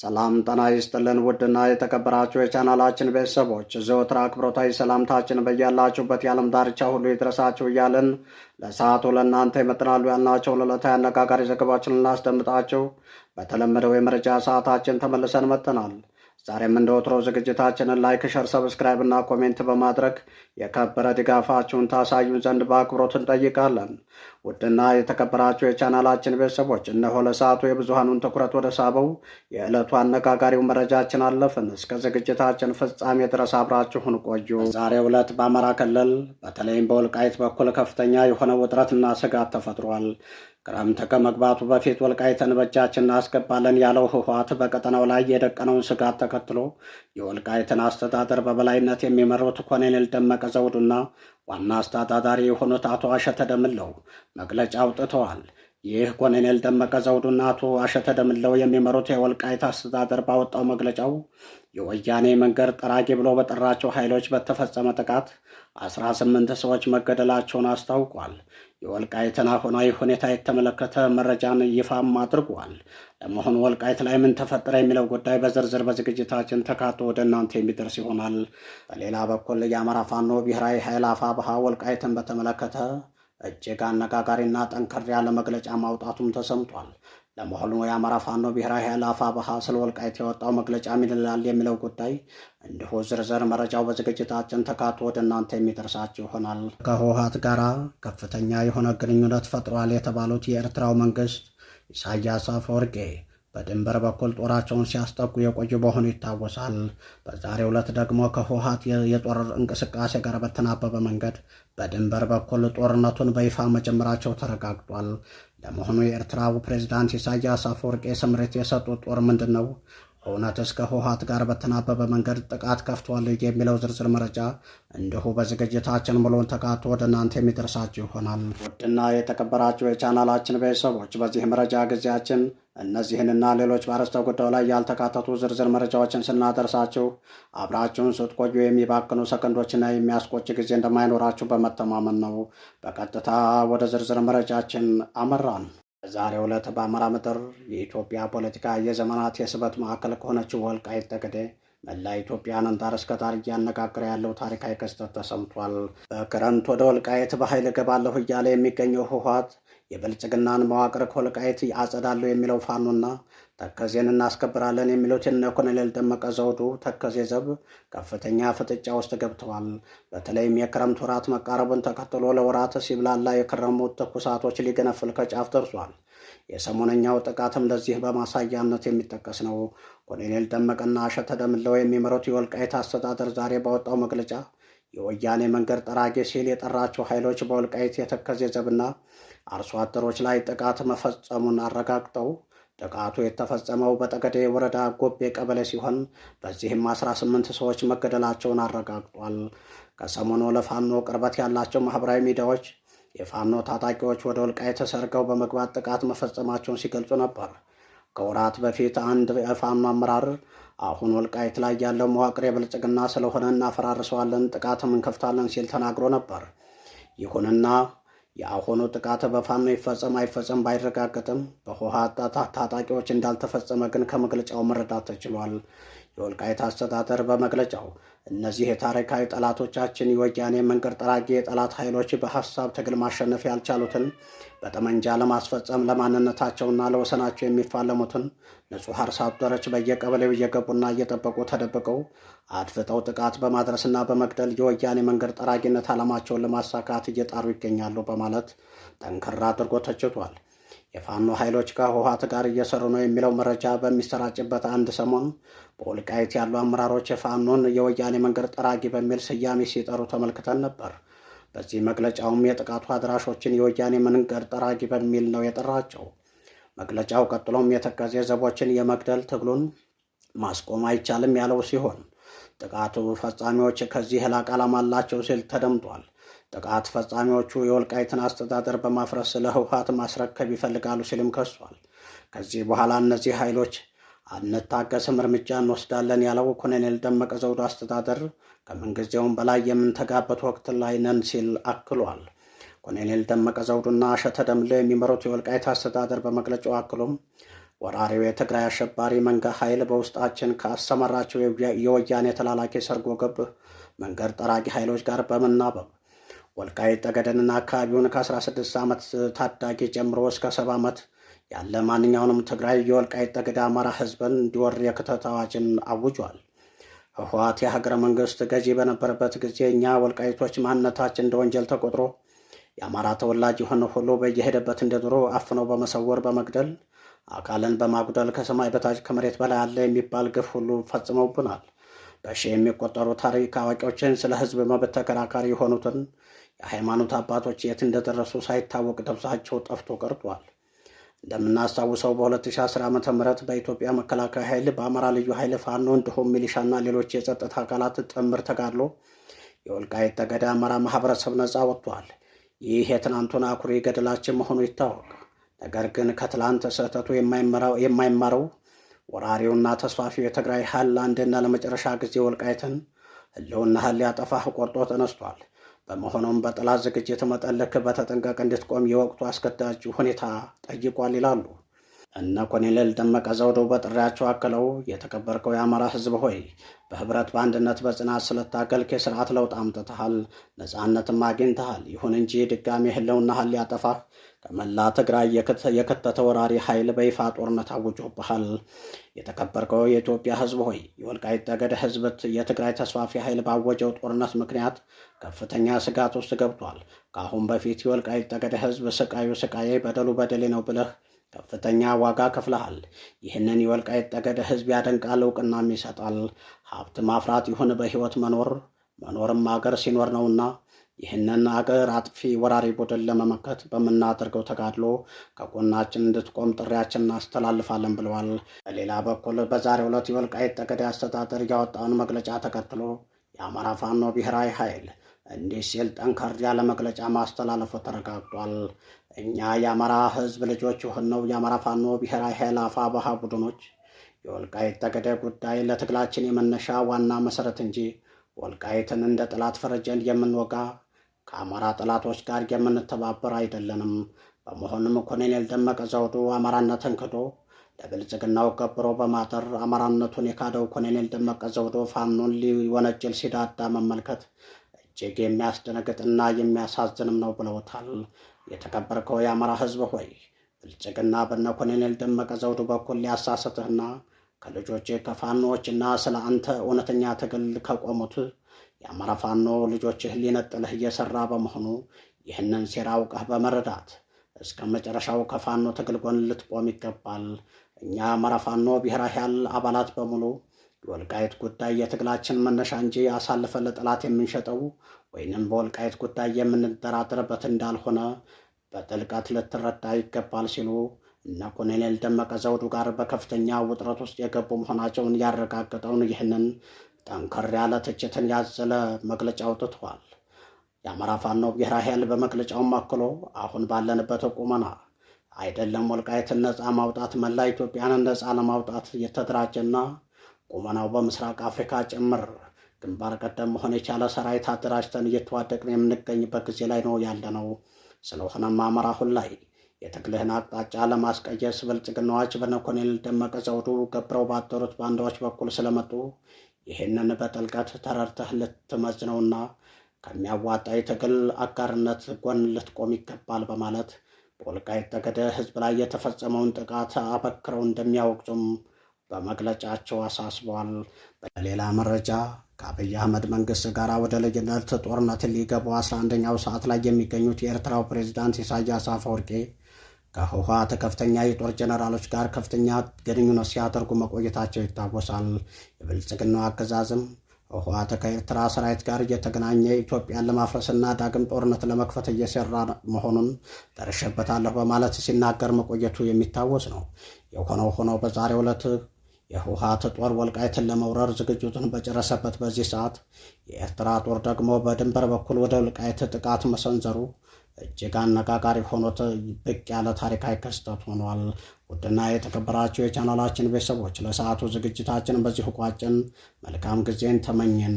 ሰላም ጤና ይስጥልን ውድና የተከበራችሁ የቻናላችን ቤተሰቦች ዘወትር አክብሮታዊ ሰላምታችን በያላችሁበት የዓለም ዳርቻ ሁሉ ይድረሳችሁ እያልን ለሰዓቱ ለእናንተ ይመጥናሉ ያልናቸውን ዕለታዊ አነጋጋሪ ዘገባዎችን ልናስደምጣችሁ በተለመደው የመረጃ ሰዓታችን ተመልሰን መጥተናል። ዛሬም እንደ ወትሮ ዝግጅታችንን ላይክ፣ ሸር፣ ሰብስክራይብ እና ኮሜንት በማድረግ የከበረ ድጋፋችሁን ታሳዩን ዘንድ በአክብሮት እንጠይቃለን። ውድና የተከበራችሁ የቻናላችን ቤተሰቦች እነሆ ለሰዓቱ የብዙሃኑን ትኩረት ወደ ሳበው የዕለቱ አነጋጋሪው መረጃችን አለፍን። እስከ ዝግጅታችን ፍጻሜ ድረስ አብራችሁን ቆዩ። ዛሬው ዕለት በአማራ ክልል በተለይም በወልቃይት በኩል ከፍተኛ የሆነ ውጥረትና ስጋት ተፈጥሯል። ክረምት ከመግባቱ በፊት ወልቃይትን በእጃችን እናስገባለን ያለው ህወሓት በቀጠናው ላይ የደቀነውን ስጋት ተከትሎ የወልቃይትን አስተዳደር በበላይነት የሚመሩት ኮሎኔል ደመቀ ዘውዱና ዋና አስተዳዳሪ የሆኑት አቶ አሸተ ደምለው መግለጫ አውጥተዋል። ይህ ኮሎኔል ደመቀ ዘውዱና አቶ አሸተ ደምለው የሚመሩት የወልቃይት አስተዳደር ባወጣው መግለጫው የወያኔ መንገድ ጠራጊ ብሎ በጠራቸው ኃይሎች በተፈጸመ ጥቃት 18 ሰዎች መገደላቸውን አስታውቋል። የወልቃይትን አሁናዊ ሁኔታ የተመለከተ መረጃን ይፋም አድርጓል። ለመሆኑ ወልቃይት ላይ ምን ተፈጠረ የሚለው ጉዳይ በዝርዝር በዝግጅታችን ተካቶ ወደ እናንተ የሚደርስ ይሆናል። በሌላ በኩል የአማራ ፋኖ ብሔራዊ ኃይል አፋብኃ ወልቃይትን በተመለከተ እጅግ አነጋጋሪና ጠንከር ያለ መግለጫ ማውጣቱም ተሰምቷል። ለመሆኑ የአማራ ፋኖ ብሔራዊ ኃይል አፋብኃ ስለ ወልቃይት የወጣው መግለጫ ምን ይላል የሚለው ጉዳይ እንዲሁ ዝርዝር መረጃው በዝግጅታችን ተካቶ ወደ እናንተ የሚደርሳችሁ ይሆናል። ከህወሓት ጋር ከፍተኛ የሆነ ግንኙነት ፈጥሯል የተባሉት የኤርትራው መንግስት ኢሳያስ አፈወርቂ በድንበር በኩል ጦራቸውን ሲያስጠጉ የቆዩ መሆኑ ይታወሳል። በዛሬው ዕለት ደግሞ ከህወሓት የጦር እንቅስቃሴ ጋር በተናበበ መንገድ በድንበር በኩል ጦርነቱን በይፋ መጀመራቸው ተረጋግጧል። ለመሆኑ የኤርትራው ፕሬዝዳንት ኢሳያስ አፈወርቂ ስምሪት የሰጡት ጦር ምንድን ነው? እውነትስ ከህወሓት ጋር በተናበበ መንገድ ጥቃት ከፍቷል የሚለው ዝርዝር መረጃ እንዲሁ በዝግጅታችን ሙሉውን ተካቶ ወደ እናንተ የሚደርሳችሁ ይሆናል። ውድና የተከበራችሁ የቻናላችን ቤተሰቦች በዚህ መረጃ ጊዜያችን እነዚህንና ሌሎች በአርዕስተ ጉዳዩ ላይ ያልተካተቱ ዝርዝር መረጃዎችን ስናደርሳችሁ አብራችሁን ስትቆዩ የሚባክኑ ሰከንዶችና የሚያስቆጭ ጊዜ እንደማይኖራችሁ በመተማመን ነው። በቀጥታ ወደ ዝርዝር መረጃችን አመራን። በዛሬው ዕለት በአማራ ምድር የኢትዮጵያ ፖለቲካ የዘመናት የስበት ማዕከል ከሆነችው ወልቃይት ጠገዴ መላ ኢትዮጵያንን ዳር እስከ ዳር እያነጋገረ ያለው ታሪካዊ ክስተት ተሰምቷል። በክረምት ወደ ወልቃይት በኃይል እገባለሁ እያለ የሚገኘው ህወሓት የብልጽግናን መዋቅር ከወልቃይት አጸዳለሁ የሚለው ፋኖና ተከዜን እናስከብራለን የሚሉት እነ ኮሎኔል ደመቀ ዘውዱ ተከዜ ዘብ ከፍተኛ ፍጥጫ ውስጥ ገብተዋል። በተለይም የክረምት ወራት መቃረቡን ተከትሎ ለወራት ሲብላላ የከረሙት ትኩሳቶች ሊገነፍል ከጫፍ ደርሷል። የሰሞነኛው ጥቃትም ለዚህ በማሳያነት የሚጠቀስ ነው። ኮሎኔል ደመቀና አሸተ ደምለው የሚመሩት የወልቃይት አስተዳደር ዛሬ ባወጣው መግለጫ የወያኔ መንገድ ጠራጊ ሲል የጠራቸው ኃይሎች በወልቃይት የተከዜ ዘብና አርሶ አደሮች ላይ ጥቃት መፈጸሙን አረጋግጠው ጥቃቱ የተፈጸመው በጠገዴ ወረዳ ጎቤ ቀበሌ ሲሆን በዚህም 18 ሰዎች መገደላቸውን አረጋግጧል። ከሰሞኑ ለፋኖ ቅርበት ያላቸው ማህበራዊ ሚዲያዎች የፋኖ ታጣቂዎች ወደ ወልቃይት ሰርገው በመግባት ጥቃት መፈጸማቸውን ሲገልጹ ነበር። ከወራት በፊት አንድ የፋኖ አመራር አሁን ወልቃይት ላይ ያለው መዋቅር የብልጽግና ስለሆነ እናፈራርሰዋለን፣ ጥቃትም እንከፍታለን ሲል ተናግሮ ነበር። ይሁንና የአሁኑ ጥቃት በፋኖ ይፈጸም አይፈጸም ባይረጋገጥም በህወሓት ታጣቂዎች እንዳልተፈጸመ ግን ከመግለጫው መረዳት ተችሏል። የወልቃይት አስተዳደር በመግለጫው እነዚህ የታሪካዊ ጠላቶቻችን የወያኔ መንገድ ጠራጊ የጠላት ኃይሎች በሀሳብ ትግል ማሸነፍ ያልቻሉትን በጠመንጃ ለማስፈጸም ለማንነታቸውና ለወሰናቸው የሚፋለሙትን ንጹሕ አርሶ አደሮች በየቀበሌው እየገቡና እየጠበቁ ተደብቀው አድፍጠው ጥቃት በማድረስና በመግደል የወያኔ መንገድ ጠራጊነት ዓላማቸውን ለማሳካት እየጣሩ ይገኛሉ በማለት ጠንከር አድርጎ ተችቷል። የፋኖ ኃይሎች ከህወሓት ጋር እየሰሩ ነው የሚለው መረጃ በሚሰራጭበት አንድ ሰሞን በወልቃይት ያሉ አመራሮች የፋኖን የወያኔ መንገድ ጠራጊ በሚል ስያሜ ሲጠሩ ተመልክተን ነበር። በዚህ መግለጫውም የጥቃቱ አድራሾችን የወያኔ መንገድ ጠራጊ በሚል ነው የጠራቸው። መግለጫው ቀጥሎም የተከዜ ዘቦችን የመግደል ትግሉን ማስቆም አይቻልም ያለው ሲሆን ጥቃቱ ፈጻሚዎች ከዚህ የላቀ ዓላማ አላቸው ሲል ተደምጧል። ጥቃት ፈጻሚዎቹ የወልቃይትን አስተዳደር በማፍረስ ለህወሓት ማስረከብ ይፈልጋሉ ሲልም ከሷል። ከዚህ በኋላ እነዚህ ኃይሎች አንታገስም፣ እርምጃ እንወስዳለን ያለው ኮሎኔል ደመቀ ዘውዱ አስተዳደር ከምንጊዜውም በላይ የምንተጋበት ወቅት ላይ ነን ሲል አክሏል። ኮሎኔል ደመቀ ዘውዱና አሸተ ደምለው የሚመሩት የወልቃይት አስተዳደር በመግለጫው አክሎም ወራሪው የትግራይ አሸባሪ መንጋ ኃይል በውስጣችን ካሰማራቸው የወያኔ ተላላኪ ሰርጎ ገብ መንገድ ጠራጊ ኃይሎች ጋር በመናበብ ወልቃይት ጠገዴንና አካባቢውን ከ16 ዓመት ታዳጊ ጀምሮ እስከ 70 ዓመት ያለ ማንኛውንም ትግራይ የወልቃይት ጠገዴ አማራ ሕዝብን እንዲወር የክተት አዋጅን አውጇል። ህወሓት የሀገረ መንግስት ገዢ በነበረበት ጊዜ እኛ ወልቃይቶች ማንነታችን እንደ ወንጀል ተቆጥሮ የአማራ ተወላጅ የሆነ ሁሉ በየሄደበት እንደ ድሮ አፍነው በመሰወር በመግደል አካልን በማጉደል ከሰማይ በታች ከመሬት በላይ አለ የሚባል ግፍ ሁሉ ፈጽመውብናል። በሺህ የሚቆጠሩ ታሪክ አዋቂዎችን ስለ ህዝብ መብት ተከራካሪ የሆኑትን የሃይማኖት አባቶች የት እንደደረሱ ሳይታወቅ ደብዛቸው ጠፍቶ ቀርቷል። እንደምናስታውሰው በ2010 ዓ.ም በኢትዮጵያ መከላከያ ኃይል በአማራ ልዩ ኃይል ፋኖ እንዲሁም ሚሊሻና ሌሎች የጸጥታ አካላት ጥምር ተጋድሎ የወልቃይት ጠገዴ አማራ ማህበረሰብ ነጻ ወጥቷል። ይህ የትናንቱን አኩሪ ገድላችን መሆኑ ይታወቅ። ነገር ግን ከትላንት ስህተቱ የማይማረው ወራሪውና ተስፋፊው የትግራይ ኃይል ለአንድና ለመጨረሻ ጊዜ ወልቃይትን ህልውናህን ሊያጠፋህ ቆርጦ ተነስቷል። በመሆኑም በጠላት ዝግጅት መጠን ልክ በተጠንቀቅ እንድትቆም የወቅቱ አስገዳጅ ሁኔታ ጠይቋል ይላሉ እነ ኮሎኔል ደመቀ ዘውዱ በጥሪያቸው አክለው። የተከበርከው የአማራ ህዝብ ሆይ በህብረት በአንድነት በጽናት ስለታገልክ የስርዓት ለውጥ አምጥተሃል፣ ነፃነትም አግኝተሃል። ይሁን እንጂ ድጋሚ ህልውናህን ሊያጠፋህ ከመላ ትግራይ የከተተ ወራሪ ኃይል በይፋ ጦርነት አውጆብሃል። የተከበርከው የኢትዮጵያ ህዝብ ሆይ የወልቃይት ጠገዴ ህዝብ የትግራይ ተስፋፊ ኃይል ባወጀው ጦርነት ምክንያት ከፍተኛ ስጋት ውስጥ ገብቷል። ከአሁን በፊት የወልቃይት ጠገዴ ህዝብ ስቃዩ ስቃዬ በደሉ በደሌ ነው ብለህ ከፍተኛ ዋጋ ከፍለሃል። ይህንን የወልቃይት ጠገዴ ህዝብ ያደንቃል፣ እውቅናም ይሰጣል። ሀብት ማፍራት ይሁን በህይወት መኖርም አገር ሲኖር ነውና ይህንን አገር አጥፊ ወራሪ ቡድን ለመመከት በምናደርገው ተጋድሎ ከጎናችን እንድትቆም ጥሪያችን እናስተላልፋለን ብለዋል። በሌላ በኩል በዛሬው ዕለት የወልቃይት ጠገዴ አስተዳደር ያወጣውን መግለጫ ተከትሎ የአማራ ፋኖ ብሔራዊ ኃይል እንዲህ ሲል ጠንከር ያለ መግለጫ ማስተላለፉ ተረጋግጧል። እኛ የአማራ ህዝብ ልጆች የሆነው የአማራ ፋኖ ብሔራዊ ኃይል አፋብኃ ቡድኖች የወልቃይት ጠገዴ ጉዳይ ለትግላችን የመነሻ ዋና መሰረት እንጂ ወልቃይትን እንደ ጠላት ፈረጀን የምንወጋ ከአማራ ጠላቶች ጋር የምንተባበር አይደለንም። በመሆኑም ኮሎኔል ደመቀ ዘውዱ አማራነትን ክዶ ለብልጽግናው ገብሮ በማደር አማራነቱን የካደው ኮሎኔል ደመቀ ዘውዱ ፋኖን ሊወነጀል ሲዳዳ መመልከት እጅግ የሚያስደነግጥና የሚያሳዝንም ነው ብለውታል። የተከበርከው የአማራ ህዝብ ሆይ ብልጽግና በነ ኮሎኔል ደመቀ ዘውዱ በኩል ሊያሳስትህና ከልጆች ከፋኖዎችና ስለ አንተ እውነተኛ ትግል ከቆሙት የአማራ ፋኖ ልጆችህ ሊነጥልህ እየሰራ በመሆኑ ይህንን ሴራ አውቀህ በመረዳት እስከ መጨረሻው ከፋኖ ትግል ጎን ልትቆም ይገባል። እኛ አማራ ፋኖ ብሔራዊ ኃይል አባላት በሙሉ የወልቃይት ጉዳይ የትግላችን መነሻ እንጂ አሳልፈን ለጠላት የምንሸጠው ወይንም በወልቃይት ጉዳይ የምንደራደርበት እንዳልሆነ በጥልቀት ልትረዳ ይገባል ሲሉ እነ ኮሎኔል ደመቀ ዘውዱ ጋር በከፍተኛ ውጥረት ውስጥ የገቡ መሆናቸውን ያረጋገጠውን ይህንን ጠንከር ያለ ትችትን ያዘለ መግለጫ አውጥተዋል። የአማራ ፋኖ ብሔራዊ ኃይል በመግለጫውም አክሎ አሁን ባለንበት ቁመና አይደለም ወልቃይትን ነፃ ማውጣት መላ ኢትዮጵያን ነፃ ለማውጣት የተደራጀና ቁመናው በምስራቅ አፍሪካ ጭምር ግንባር ቀደም መሆን የቻለ ሰራዊት አደራጅተን እየተዋደቅን የምንገኝበት ጊዜ ላይ ነው ያለነው። ስለሆነም አማራ አሁን ላይ የትግልህን አቅጣጫ ለማስቀየስ ብልጽግናዎች በነ ኮሎኔል ደመቀ ዘውዱ ገብረው ባደሩት ባንዳዎች በኩል ስለመጡ ይህንን በጥልቀት ተረድተህ ልትመዝነውና ከሚያዋጣ የትግል አጋርነት ጎን ልትቆም ይገባል በማለት በወልቃይት ጠገዴ ህዝብ ላይ የተፈጸመውን ጥቃት አበክረው እንደሚያወግዙም በመግለጫቸው አሳስበዋል። በሌላ መረጃ ከአብይ አህመድ መንግስት ጋር ወደ ልዩነት ጦርነት ሊገቡ 11ኛው ሰዓት ላይ የሚገኙት የኤርትራው ፕሬዝዳንት ኢሳያስ አፈወርቂ ከህወሓት ከፍተኛ የጦር ጀነራሎች ጋር ከፍተኛ ግንኙነት ሲያደርጉ መቆየታቸው ይታወሳል። የብልጽግናው አገዛዝም ህወሓት ከኤርትራ ሰራዊት ጋር እየተገናኘ ኢትዮጵያን ለማፍረስና ዳግም ጦርነት ለመክፈት እየሰራ መሆኑን ደርሼበታለሁ በማለት ሲናገር መቆየቱ የሚታወስ ነው። የሆነው ሆኖ በዛሬው ዕለት የህወሓት ጦር ወልቃይትን ለመውረር ዝግጅቱን በጨረሰበት በዚህ ሰዓት የኤርትራ ጦር ደግሞ በድንበር በኩል ወደ ወልቃይት ጥቃት መሰንዘሩ እጅግ አነጋጋሪ ሆኖ ብቅ ያለ ታሪካዊ ክስተት ሆኗል። ውድና የተከበራችሁ የቻናላችን ቤተሰቦች ለሰዓቱ ዝግጅታችን በዚሁ ቋጭን። መልካም ጊዜን ተመኘን።